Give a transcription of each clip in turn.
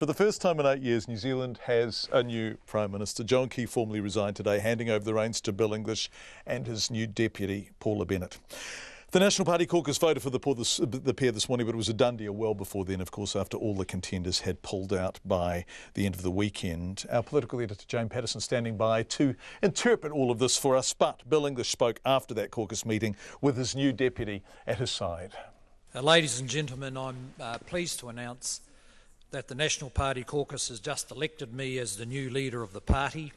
For the first time in 8 years, New Zealand has a new Prime Minister. John Key formally resigned today, handing over the reins to Bill English and his new deputy, Paula Bennett. The National Party caucus voted for the pair this morning, but it was a done deal well before then, of course, after all the contenders had pulled out by the end of the weekend. Our political editor, Jane Patterson, standing by to interpret all of this for us. But Bill English spoke after that caucus meeting with his new deputy at his side. Ladies and gentlemen, I'm pleased to announce that the National Party caucus has just elected me as the new leader of the party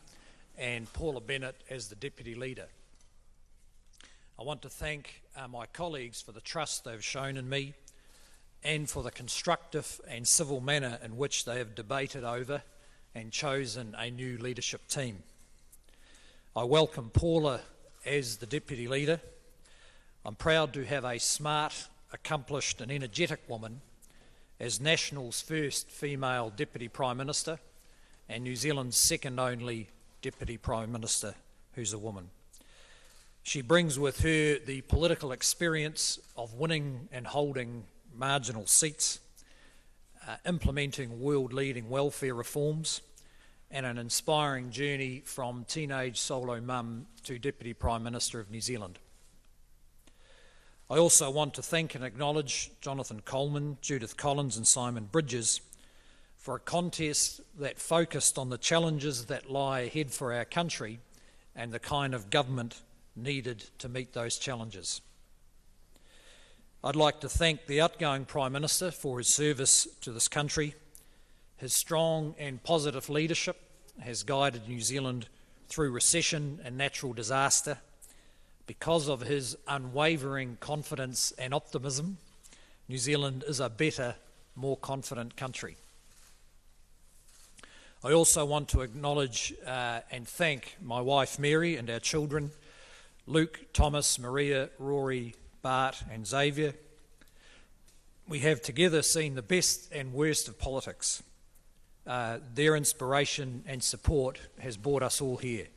and Paula Bennett as the deputy leader. I want to thank my colleagues for the trust they've shown in me and for the constructive and civil manner in which they have debated over and chosen a new leadership team. I welcome Paula as the deputy leader. I'm proud to have a smart, accomplished and energetic woman as National's first female Deputy Prime Minister and New Zealand's second only Deputy Prime Minister who's a woman. She brings with her the political experience of winning and holding marginal seats, implementing world-leading welfare reforms, and an inspiring journey from teenage solo mum to Deputy Prime Minister of New Zealand. I also want to thank and acknowledge Jonathan Coleman, Judith Collins and Simon Bridges for a contest that focused on the challenges that lie ahead for our country and the kind of government needed to meet those challenges. I'd like to thank the outgoing Prime Minister for his service to this country. His strong and positive leadership has guided New Zealand through recession and natural disaster. Because of his unwavering confidence and optimism, New Zealand is a better, more confident country. I also want to acknowledge and thank my wife Mary and our children, Luke, Thomas, Maria, Rory, Bart and Xavier. We have together seen the best and worst of politics. Their inspiration and support has brought us all here.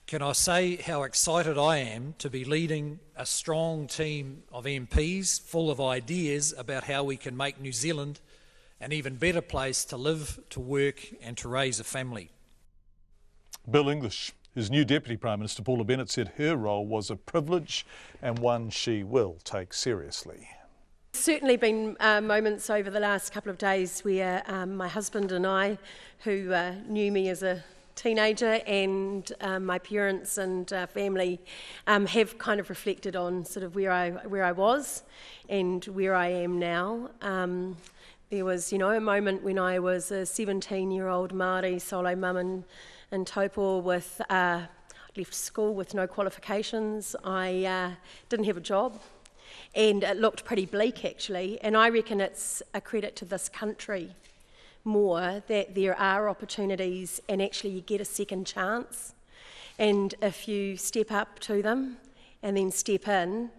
Can I say how excited I am to be leading a strong team of MPs full of ideas about how we can make New Zealand an even better place to live, to work and to raise a family. Bill English, his new Deputy Prime Minister Paula Bennett, said her role was a privilege and one she will take seriously. Certainly been moments over the last couple of days where my husband and I, who knew me as a teenager, and my parents and family have kind of reflected on sort of where I was and where I am now. There was, a moment when I was a 17-year-old Māori solo mum in Taupo with left school with no qualifications. I didn't have a job, and it looked pretty bleak actually. And I reckon it's a credit to this country more that there are opportunities and actually you get a second chance, and if you step up to them and then step in,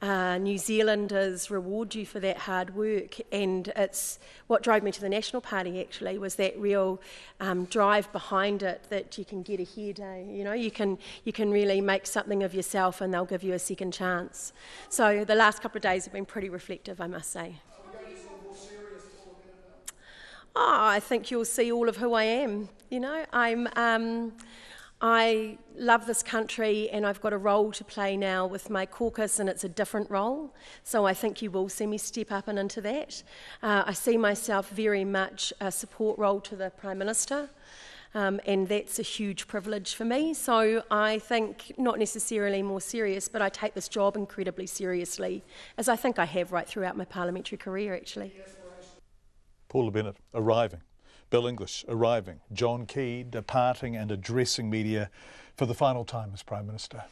New Zealanders reward you for that hard work. And it's what drove me to the National Party actually, was that real drive behind it, that you can get ahead, you can really make something of yourself and they'll give you a second chance. So the last couple of days have been pretty reflective, I must say. I think you'll see all of who I am. I love this country and I've got a role to play now with my caucus, and it's a different role. So I think you will see me step up and into that. I see myself very much a support role to the Prime Minister, and that's a huge privilege for me. So I think not necessarily more serious, but I take this job incredibly seriously, as I think I have right throughout my parliamentary career actually. Paula Bennett arriving, Bill English arriving, John Key departing and addressing media for the final time as Prime Minister.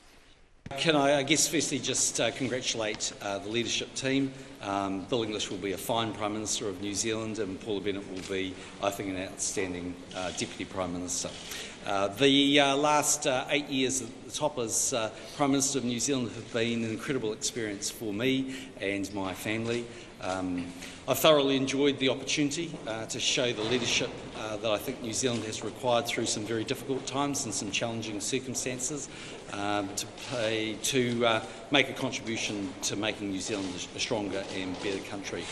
Can I guess, firstly just congratulate the leadership team. Bill English will be a fine Prime Minister of New Zealand, and Paula Bennett will be, I think, an outstanding Deputy Prime Minister. The last 8 years at the top as Prime Minister of New Zealand have been an incredible experience for me and my family. I've thoroughly enjoyed the opportunity to show the leadership that I think New Zealand has required through some very difficult times and some challenging circumstances. to make a contribution to making New Zealand a stronger and better country.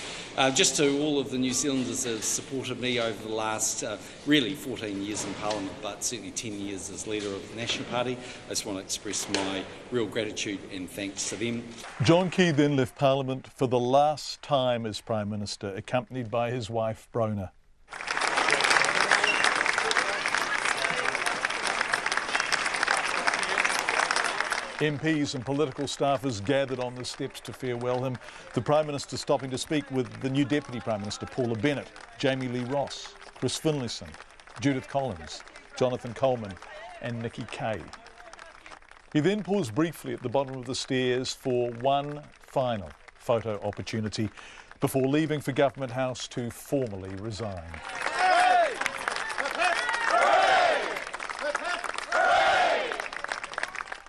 Just to all of the New Zealanders that have supported me over the last really 14 years in Parliament, but certainly 10 years as leader of the National Party, I just want to express my real gratitude and thanks to them. John Key then left Parliament for the last time as Prime Minister, accompanied by his wife Brona. MPs and political staffers gathered on the steps to farewell him. The Prime Minister stopping to speak with the new Deputy Prime Minister, Paula Bennett, Jamie Lee Ross, Chris Finlayson, Judith Collins, Jonathan Coleman and Nikki Kay. He then paused briefly at the bottom of the stairs for one final photo opportunity before leaving for Government House to formally resign.